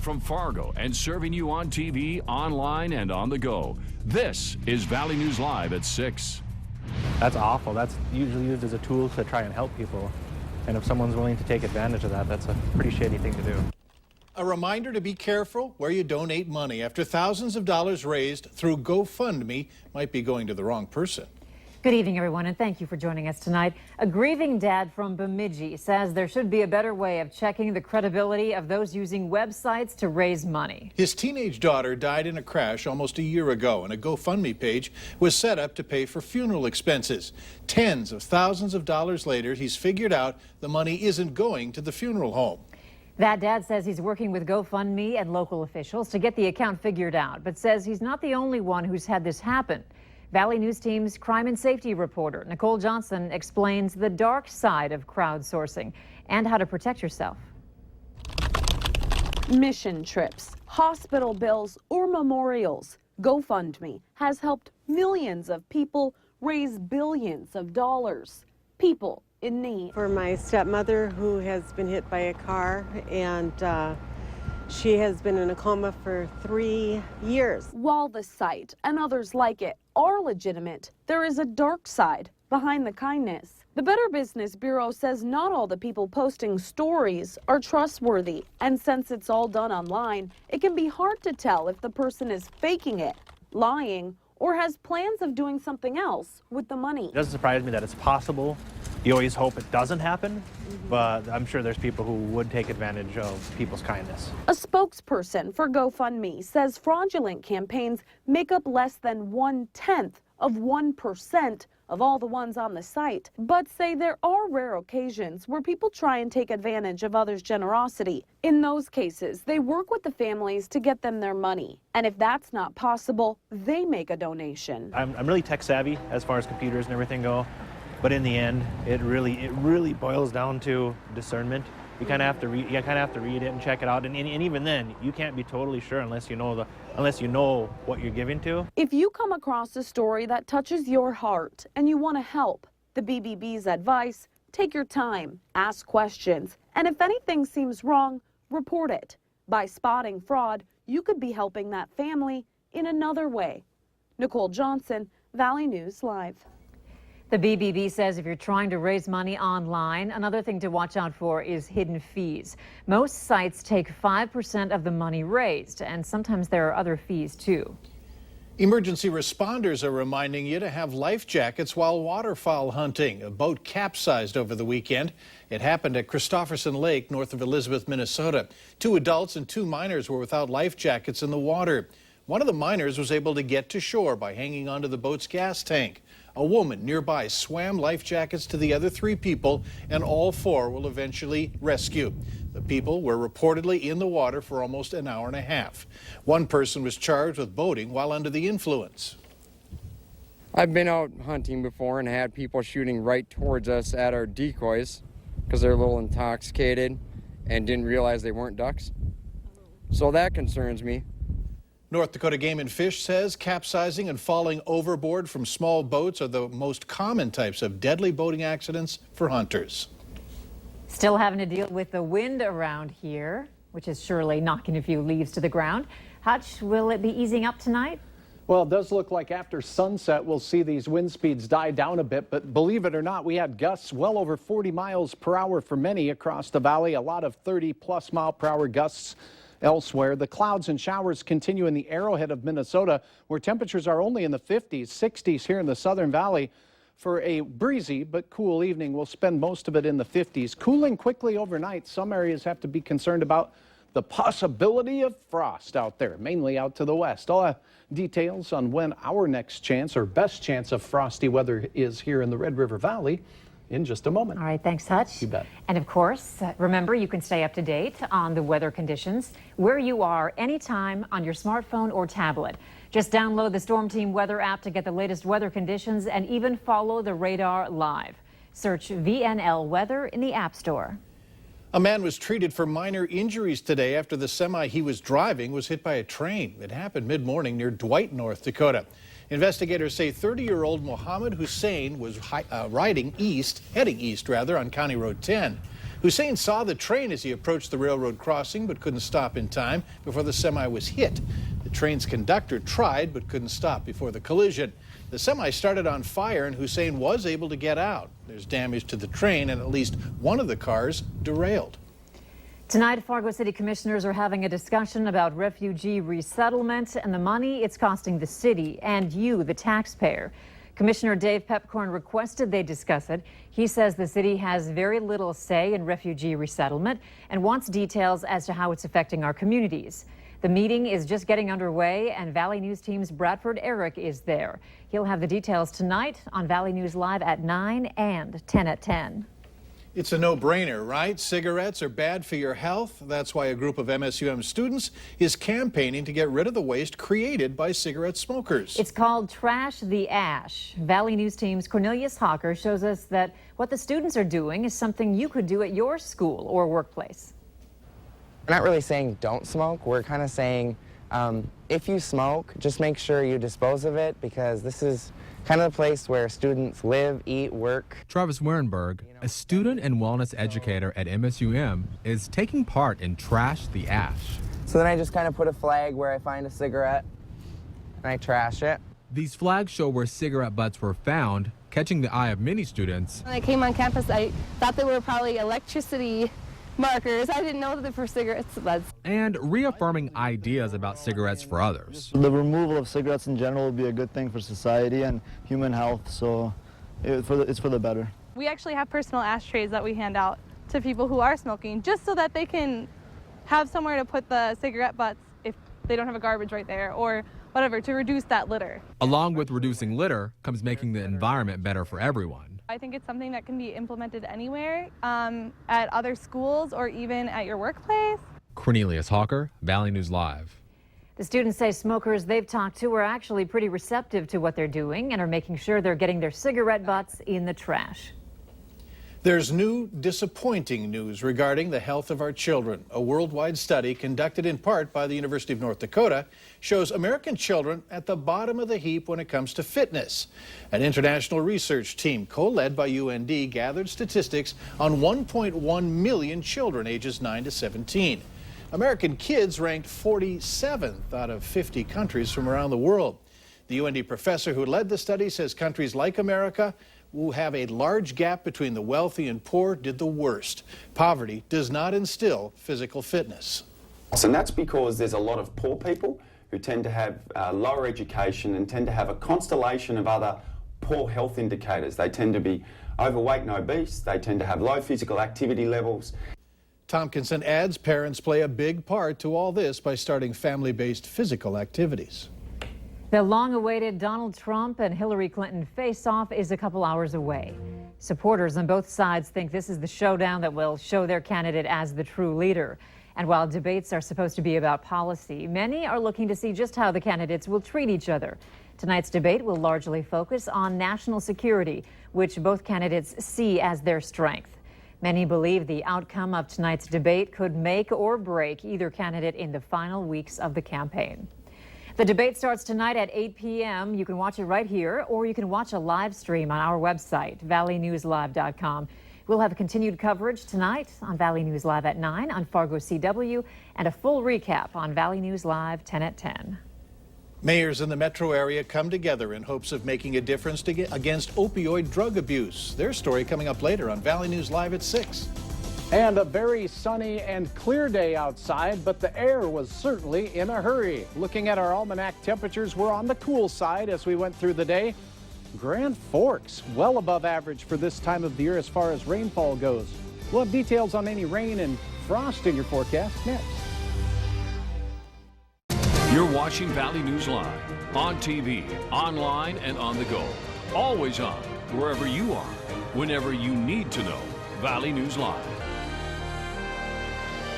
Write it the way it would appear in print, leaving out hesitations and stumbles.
from Fargo and serving you on TV, online, and on the go. This is Valley News Live at 6. That's awful. That's usually used as a tool to try and help people. And if someone's willing to take advantage of that, that's a pretty shady thing to do. A reminder to be careful where you donate money after thousands of dollars raised through GoFundMe might be going to the wrong person. Good evening, everyone, and thank you for joining us tonight. A grieving dad from Bemidji says there should be a better way of checking the credibility of those using websites to raise money. His teenage daughter died in a crash almost a year ago, and a GoFundMe page was set up to pay for funeral expenses. Tens of thousands of dollars later, he's figured out the money isn't going to the funeral home. That dad says he's working with GoFundMe and local officials to get the account figured out, but says he's not the only one who's had this happen. Valley News Team's crime and safety reporter Nicole Johnson explains the dark side of crowdsourcing and how to protect yourself. Mission trips, hospital bills, or memorials. GoFundMe has helped millions of people raise billions of dollars. People in need. For my stepmother, who has been hit by a car, and she has been in a coma for 3 years. While the site and others like it are legitimate, there is a dark side behind the kindness. The Better Business Bureau says not all the people posting stories are trustworthy, and since it's all done online, it can be hard to tell if the person is faking it, lying, or has plans of doing something else with the money. It doesn't surprise me that it's possible. You always hope it doesn't happen, but I'm sure there's people who would take advantage of people's kindness. A spokesperson for GoFundMe says fraudulent campaigns make up less than 1/10 of 1% of all the ones on the site, but say there are rare occasions where people try and take advantage of others' generosity. In those cases, they work with the families to get them their money. And if that's not possible, they make a donation. I'm really tech savvy as far as computers and everything go. But in the end, it really boils down to discernment. You kind of have to read. You kind of have to read it and check it out. And even then, you can't be totally sure unless you know what you're giving to. If you come across a story that touches your heart and you want to help, the BBB's advice: take your time, ask questions, and if anything seems wrong, report it. By spotting fraud, you could be helping that family in another way. Nicole Johnson, Valley News Live. The BBB says if you're trying to raise money online, another thing to watch out for is hidden fees. Most sites take 5% of the money raised, and sometimes there are other fees too. Emergency responders are reminding you to have life jackets while waterfowl hunting. A boat capsized over the weekend. It happened at Christopherson Lake, north of Elizabeth, Minnesota. 2 adults and 2 minors were without life jackets in the water. One of the minors was able to get to shore by hanging onto the boat's gas tank. A woman nearby swam life jackets to the other 3 people, and all 4 will eventually rescue. The people were reportedly in the water for almost an hour and a half. One person was charged with boating while under the influence. I've been out hunting before and had people shooting right towards us at our decoys because they're a little intoxicated and didn't realize they weren't ducks. So that concerns me. North Dakota Game and Fish says capsizing and falling overboard from small boats are the most common types of deadly boating accidents for hunters. Still having to deal with the wind around here, which is surely knocking a few leaves to the ground. Hutch, will it be easing up tonight? Well, it does look like after sunset we'll see these wind speeds die down a bit, but believe it or not, we had gusts well over 40 miles per hour for many across the valley, a lot of 30+ mile per hour gusts elsewhere. The clouds and showers continue in the Arrowhead of Minnesota, where temperatures are only in the 50s, 60s here in the Southern Valley. For a breezy but cool evening, we'll spend most of it in the 50s. Cooling quickly overnight. Some areas have to be concerned about the possibility of frost out there, mainly out to the west. I'll have details on when our next chance or best chance of frosty weather is here in the Red River Valley in just a moment. All right, thanks, Hutch. You bet. And of course, remember, you can stay up to date on the weather conditions where you are anytime on your smartphone or tablet. Just download the Storm Team weather app to get the latest weather conditions and even follow the radar live. Search VNL Weather in the App Store. A man was treated for minor injuries today after the semi he was driving was hit by a train. It happened mid-morning near Dwight, North Dakota. Investigators say 30-year-old Mohammed Hussein was heading east on County Road 10. Hussein saw the train as he approached the railroad crossing but couldn't stop in time before the semi was hit. The train's conductor tried but couldn't stop before the collision. The semi started on fire and Hussein was able to get out. There's damage to the train and at least one of the cars derailed. Tonight, Fargo City Commissioners are having a discussion about refugee resettlement and the money it's costing the city and you, the taxpayer. Commissioner Dave Pepcorn requested they discuss it. He says the city has very little say in refugee resettlement and wants details as to how it's affecting our communities. The meeting is just getting underway and Valley News Team's Bradford Eric is there. He'll have the details tonight on Valley News Live at 9 and 10 at 10. It's a no-brainer, right? Cigarettes are bad for your health. That's why a group of MSUM students is campaigning to get rid of the waste created by cigarette smokers. It's called Trash the Ash. Valley News Team's Cornelius Hawker shows us that what the students are doing is something you could do at your school or workplace. We're not really saying don't smoke. We're kind of saying if you smoke, just make sure you dispose of it, because this is kind of the place where students live, eat, work. Travis Werenberg, a student and wellness educator at MSUM, is taking part in Trash the Ash. So then I just kind of put a flag where I find a cigarette and I trash it. These flags show where cigarette butts were found, catching the eye of many students. When I came on campus, I thought they were probably electricity markers. I didn't know that they were cigarettes butts. And reaffirming ideas about cigarettes for others. The removal of cigarettes in general would be a good thing for society and human health, so it's for the better. We actually have personal ashtrays that we hand out to people who are smoking, just so that they can have somewhere to put the cigarette butts if they don't have a garbage right there, or whatever, to reduce that litter. Along with reducing litter comes making the environment better for everyone. I think it's something that can be implemented anywhere, at other schools or even at your workplace. Cornelius Hawker, Valley News Live. The students say smokers they've talked to are actually pretty receptive to what they're doing and are making sure they're getting their cigarette butts in the trash. There's new disappointing news regarding the health of our children. A worldwide study conducted in part by the University of North Dakota shows American children at the bottom of the heap when it comes to fitness. An international research team co-led by UND gathered statistics on 1.1 million children ages 9 to 17. American kids ranked 47th out of 50 countries from around the world. The UND professor who led the study says countries like America, who have a large gap between the wealthy and poor, did the worst. Poverty does not instill physical fitness. And that's because there's a lot of poor people who tend to have lower education and tend to have a constellation of other poor health indicators. They tend to be overweight and obese. They tend to have low physical activity levels. Tompkinson adds parents play a big part to all this by starting family-based physical activities. The long-awaited Donald Trump and Hillary Clinton face-off is a couple hours away. Supporters on both sides think this is the showdown that will show their candidate as the true leader. And while debates are supposed to be about policy, many are looking to see just how the candidates will treat each other. Tonight's debate will largely focus on national security, which both candidates see as their strength. Many believe the outcome of tonight's debate could make or break either candidate in the final weeks of the campaign. The debate starts tonight at 8 p.m. You can watch it right here, or you can watch a live stream on our website, valleynewslive.com. We'll have continued coverage tonight on Valley News Live at 9 on Fargo CW, and a full recap on Valley News Live 10 at 10. Mayors in the metro area come together in hopes of making a difference against opioid drug abuse. Their story coming up later on Valley News Live at 6. And a very sunny and clear day outside, but the air was certainly in a hurry. Looking at our almanac temperatures, we're on the cool side as we went through the day. Grand Forks, well above average for this time of the year as far as rainfall goes. We'll have details on any rain and frost in your forecast next. You're watching Valley News Live on TV, online, and on the go. Always on, wherever you are, whenever you need to know. Valley News Live.